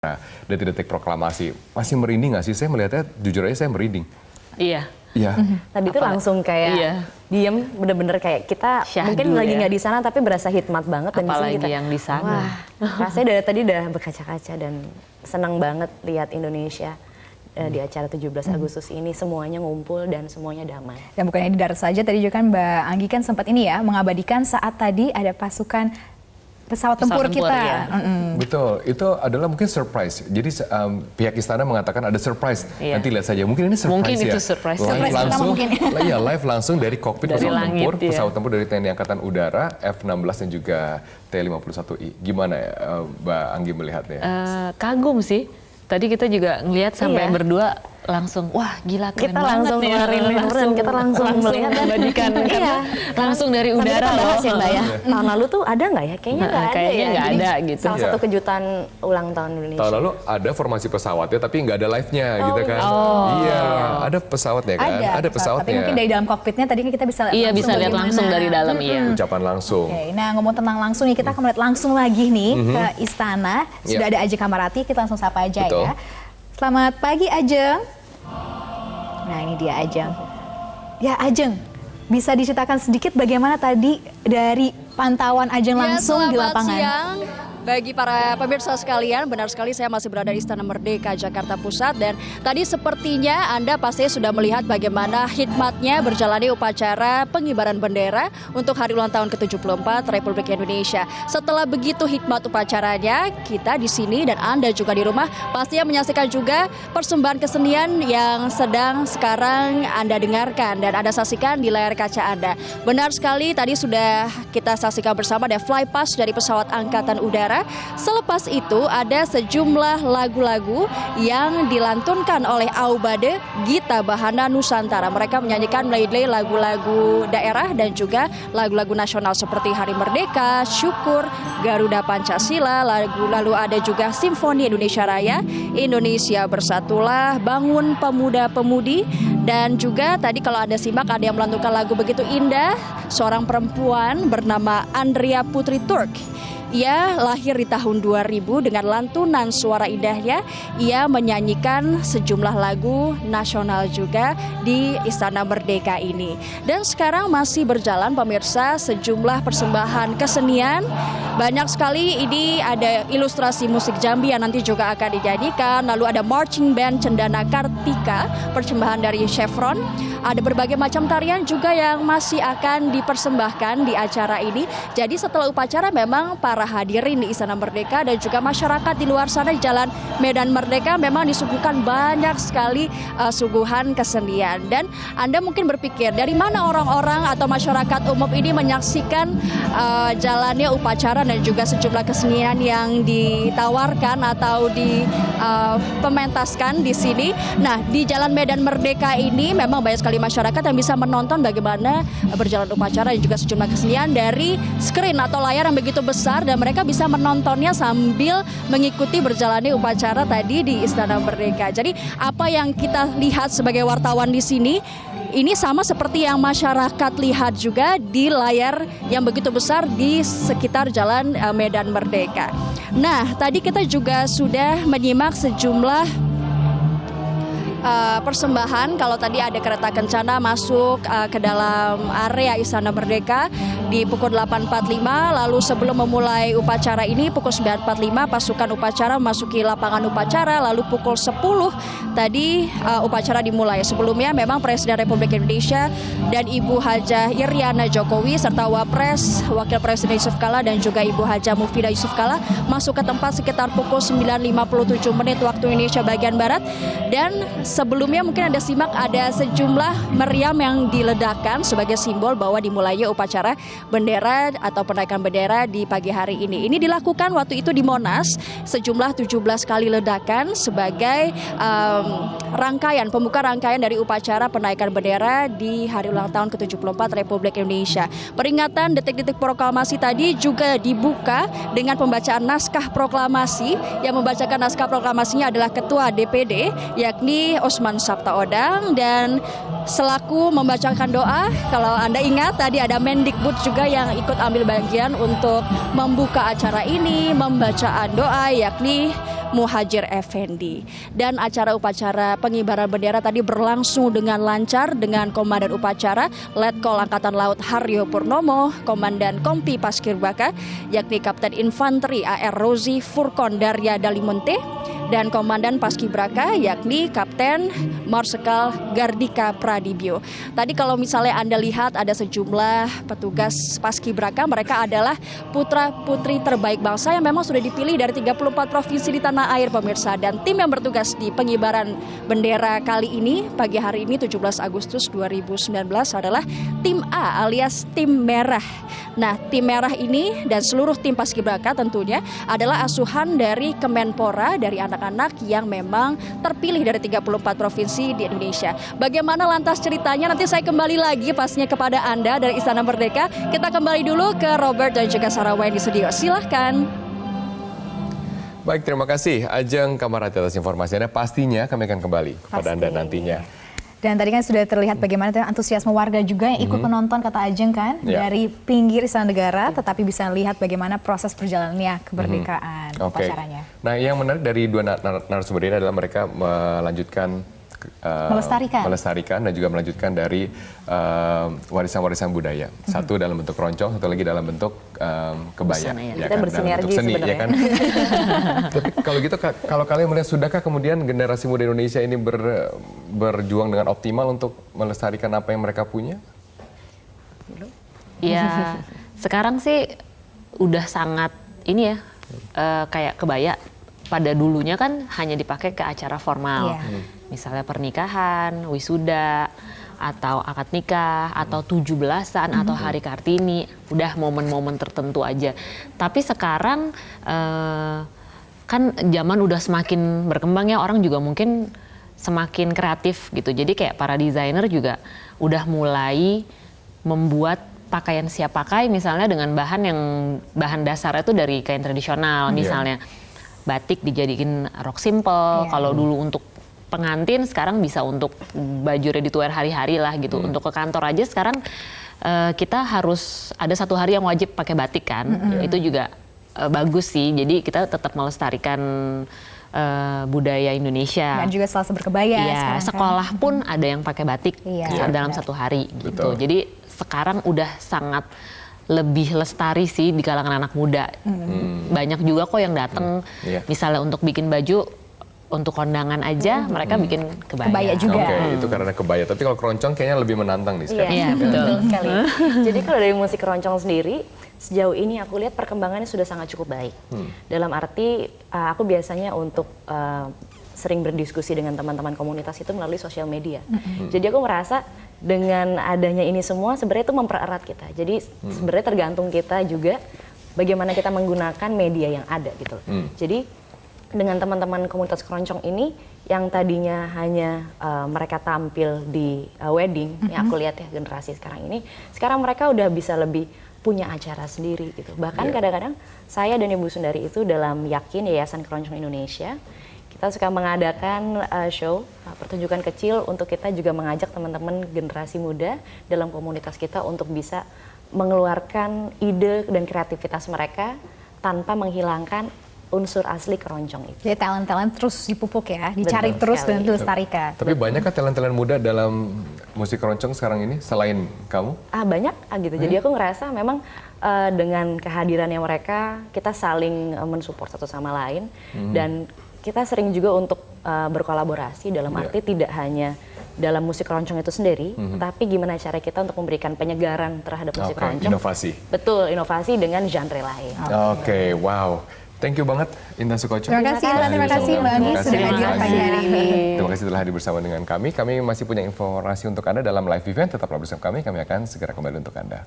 Nah, detik-detik proklamasi masih merinding nggak sih? Saya melihatnya jujur aja saya merinding. Iya. Iya. Tadi tuh langsung kayak diem, bener-bener kayak kita Syahdu mungkin lagi ya. nggak di sana tapi berasa hikmat banget dan di sini Apalagi kita yang di sana. wah, rasanya dari tadi udah berkaca-kaca dan senang banget lihat Indonesia di acara 17 Agustus ini semuanya ngumpul dan semuanya damai. Dan bukannya di darat saja, tadi juga kan Mbak Anggi kan sempat ini ya mengabadikan saat tadi ada pasukan pesawat tempur kita. Ya. Betul, itu adalah mungkin surprise. Jadi pihak istana mengatakan ada surprise. Iya. Nanti lihat saja, mungkin ini surprise Mungkin ya. itu surprise. Live Surprise langsung, mungkin. ya, live langsung dari kokpit Dari pesawat langit, tempur, ya. pesawat tempur dari TNI Angkatan Udara F-16 dan juga T-51I. Gimana ya, Mbak Anggi melihatnya? Kagum sih. Tadi kita juga ngelihat sampai Iya. berdua langsung, wah gila keren Kita langsung banget ngeluarin liburan, kita langsung melihat dan mengabadikan karena langsung dari Sampai udara kita bahas ya loh. Mbak ya, tahun lalu tuh ada nggak ya? Kayaknya nggak ada Kayaknya ya. nggak Jadi ada gitu. Salah Iya. satu kejutan ulang tahun Indonesia. Tahun lalu ada formasi pesawatnya tapi nggak ada live-nya gitu kan. Iya, ada pesawatnya kan? Ada Tapi pesawatnya. mungkin dari dalam kokpitnya tadi kan kita bisa lihat Iya langsung bisa lihat bagaimana. langsung dari dalam iya. Ucapan langsung. Oke, nah ngomong tentang langsung nih, kita akan melihat langsung lagi nih ke istana. Sudah ada Ajeng Kamarati, kita langsung sapa aja Betul. ya. Selamat pagi Ajeng. Nah ini dia Ajeng. Ya Ajeng, bisa diceritakan sedikit bagaimana tadi dari pantauan Ajeng langsung di lapangan? Selamat siang bagi para pemirsa sekalian, benar sekali saya masih berada di Istana Merdeka, Jakarta Pusat. Dan tadi sepertinya Anda pasti sudah melihat bagaimana hikmatnya berjalannya upacara pengibaran bendera untuk hari ulang tahun ke-74 Republik Indonesia. Setelah begitu hikmat upacaranya, kita di sini dan Anda juga di rumah pastinya menyaksikan juga persembahan kesenian yang sedang sekarang Anda dengarkan dan Anda saksikan di layar kaca Anda. Benar sekali, tadi sudah kita saksikan bersama ada flypast dari pesawat Angkatan Udara. Selepas itu ada sejumlah lagu-lagu yang dilantunkan oleh Aubade Gita Bahana Nusantara. Mereka menyanyikan medley lagu-lagu daerah dan juga lagu-lagu nasional seperti Hari Merdeka, Syukur, Garuda Pancasila, lalu ada juga Simfoni Indonesia Raya, Indonesia Bersatulah, Bangun Pemuda-Pemudi, dan juga tadi kalau Anda simak ada yang melantunkan lagu begitu indah, seorang perempuan bernama Andrea Putri Turk. Ia lahir di tahun 2000 dengan lantunan suara indahnya. Ia menyanyikan sejumlah lagu nasional juga di Istana Merdeka ini. Dan sekarang masih berjalan pemirsa sejumlah persembahan kesenian. Banyak sekali ini ada ilustrasi musik Jambi yang nanti juga akan dinyanyikan. Lalu ada marching band Cendana Kartika, persembahan dari Chevron. Ada berbagai macam tarian juga yang masih akan dipersembahkan di acara ini. Jadi setelah upacara memang para hadirin di Istana Merdeka dan juga masyarakat di luar sana di Jalan Medan Merdeka memang disuguhkan banyak sekali suguhan kesenian. Dan Anda mungkin berpikir dari mana orang-orang atau masyarakat umum ini menyaksikan jalannya upacara dan juga sejumlah kesenian yang ditawarkan atau dipementaskan di sini. Nah, di Jalan Medan Merdeka ini memang banyak sekali masyarakat yang bisa menonton bagaimana berjalan upacara dan juga sejumlah kesenian dari screen atau layar yang begitu besar dan mereka bisa menontonnya sambil mengikuti berjalannya upacara tadi di Istana Merdeka. Jadi apa yang kita lihat sebagai wartawan di sini ini sama seperti yang masyarakat lihat juga di layar yang begitu besar di sekitar Jalan Medan Merdeka. Nah, tadi kita juga sudah menyimak sejumlah persembahan. Kalau tadi ada kereta kencana masuk ke dalam area Istana Merdeka di pukul 8.45, lalu sebelum memulai upacara ini pukul 9.45 pasukan upacara memasuki lapangan upacara, lalu pukul 10 tadi upacara dimulai. Sebelumnya memang Presiden Republik Indonesia dan Ibu Hajah Iriana Jokowi serta Wapres Wakil Presiden Yusuf Kala dan juga Ibu Hajah Mufidah Yusuf Kala masuk ke tempat sekitar pukul 9.57 menit waktu Indonesia bagian Barat. Dan sebelumnya mungkin Anda simak ada sejumlah meriam yang diledakkan sebagai simbol bahwa dimulainya upacara bendera atau penaikan bendera di pagi hari ini. Ini dilakukan waktu itu di Monas, sejumlah 17 kali ledakan sebagai pembuka rangkaian dari upacara penaikan bendera di hari ulang tahun ke-74 Republik Indonesia. Peringatan detik-detik proklamasi tadi juga dibuka dengan pembacaan naskah proklamasi. Yang membacakan naskah proklamasinya adalah Ketua DPD, yakni Osman Sabtaodang, dan selaku membacakan doa, kalau Anda ingat tadi ada Mendikbud juga yang ikut ambil bagian untuk membuka acara ini, membacaan doa, yakni Muhajir Effendi. Dan acara upacara pengibaran bendera tadi berlangsung dengan lancar dengan Komandan Upacara Letkol Angkatan Laut Haryo Purnomo, Komandan Kompi Paskibraka yakni Kapten Infanteri AR Rozi Furkon Darya Dalimunte, dan Komandan Paskibraka yakni Kapten Marsikal Gardika Pradibyo. Tadi kalau misalnya Anda lihat ada sejumlah petugas Paskibraka, mereka adalah putra-putri terbaik bangsa yang memang sudah dipilih dari 34 provinsi di tanah air pemirsa. Dan tim yang bertugas di pengibaran bendera kali ini, pagi hari ini 17 Agustus 2019 adalah tim A alias tim merah. Nah, tim merah ini dan seluruh tim Paskibraka tentunya adalah asuhan dari Kemenpora, dari anak-anak yang memang terpilih dari 34 provinsi di Indonesia. Bagaimana lantas ceritanya? Nanti saya kembali lagi pasnya kepada Anda dari Istana Merdeka. Kita kembali dulu ke Robert dan juga Saraway di studio. Silahkan. Baik, terima kasih Ajeng Kamarati atas informasinya. Pastinya kami akan kembali kepada Anda nantinya. Dan tadi kan sudah terlihat bagaimana antusiasme warga juga yang ikut menonton, kata Ajeng kan, dari pinggir Istana Negara, tetapi bisa lihat bagaimana proses perjalanannya kemerdekaan upacaranya. Nah, yang menarik dari dua narasumber ini adalah mereka melanjutkan melestarikan dan juga melanjutkan dari warisan-warisan budaya. Satu dalam bentuk keroncong, satu lagi dalam bentuk kebaya. Ya, kita bersinergi sebenarnya. Ya kan? Tapi kalau gitu, kalau kalian melihat, sudahkah kemudian generasi muda Indonesia ini berjuang dengan optimal untuk melestarikan apa yang mereka punya? Ya, sekarang sih udah sangat ini ya, kayak kebaya. Pada dulunya kan hanya dipakai ke acara formal. Misalnya pernikahan, wisuda, atau akad nikah, atau 17-an, atau hari Kartini, udah momen-momen tertentu aja. Tapi sekarang kan zaman udah semakin berkembang ya, orang juga mungkin semakin kreatif gitu. Jadi kayak para desainer juga udah mulai membuat pakaian siap pakai misalnya dengan bahan dasar itu dari kain tradisional misalnya. Batik dijadiin rok simple, kalau dulu untuk pengantin sekarang bisa untuk baju ready to wear hari-hari lah gitu. Untuk ke kantor aja sekarang kita harus ada satu hari yang wajib pakai batik kan. Itu juga bagus sih, jadi kita tetap melestarikan budaya Indonesia. Dan juga Selasa berkebaya. Iya, sekolah pun ada yang pakai batik dalam satu hari gitu. Jadi sekarang udah sangat lebih lestari sih di kalangan anak muda. Banyak juga kok yang datang misalnya untuk bikin baju untuk kondangan aja, mereka bikin kebaya. Kebaya juga. Oke, itu karena kebaya. Tapi kalau keroncong kayaknya lebih menantang nih sekarang. Iya, betul sekali. Jadi kalau dari musik keroncong sendiri, sejauh ini aku lihat perkembangannya sudah sangat cukup baik. Dalam arti aku biasanya untuk sering berdiskusi dengan teman-teman komunitas itu melalui sosial media. Jadi aku merasa dengan adanya ini semua sebenarnya itu mempererat kita. Jadi sebenarnya tergantung kita juga bagaimana kita menggunakan media yang ada gitu. Jadi dengan teman-teman komunitas keroncong ini yang tadinya hanya mereka tampil di wedding, yang aku lihat ya generasi sekarang ini, sekarang mereka udah bisa lebih punya acara sendiri gitu. Bahkan kadang-kadang saya dan Ibu Sundari itu dalam Yakin Yayasan Keroncong Indonesia, kita suka mengadakan show, pertunjukan kecil untuk kita juga mengajak teman-teman generasi muda dalam komunitas kita untuk bisa mengeluarkan ide dan kreativitas mereka tanpa menghilangkan unsur asli keroncong itu. Jadi talent-talent terus dipupuk ya, dicari Betul terus sekali. dan dilestarikan. Tapi banyak kan talent-talent muda dalam musik keroncong sekarang ini selain kamu? Banyak gitu. Jadi aku ngerasa memang dengan kehadirannya mereka kita saling mensupport satu sama lain dan kita sering juga untuk berkolaborasi dalam arti tidak hanya dalam musik keroncong itu sendiri, tapi gimana cara kita untuk memberikan penyegaran terhadap musik keroncong. Inovasi. Betul, inovasi dengan genre lain. Oke, wow. Thank you banget Indah Sukoco. Terima kasih Mbak Anggi sudah hadir pagi hari ini. Terima kasih telah hadir bersama dengan kami. Kami masih punya informasi untuk Anda dalam live event. Tetaplah bersama kami akan segera kembali untuk Anda.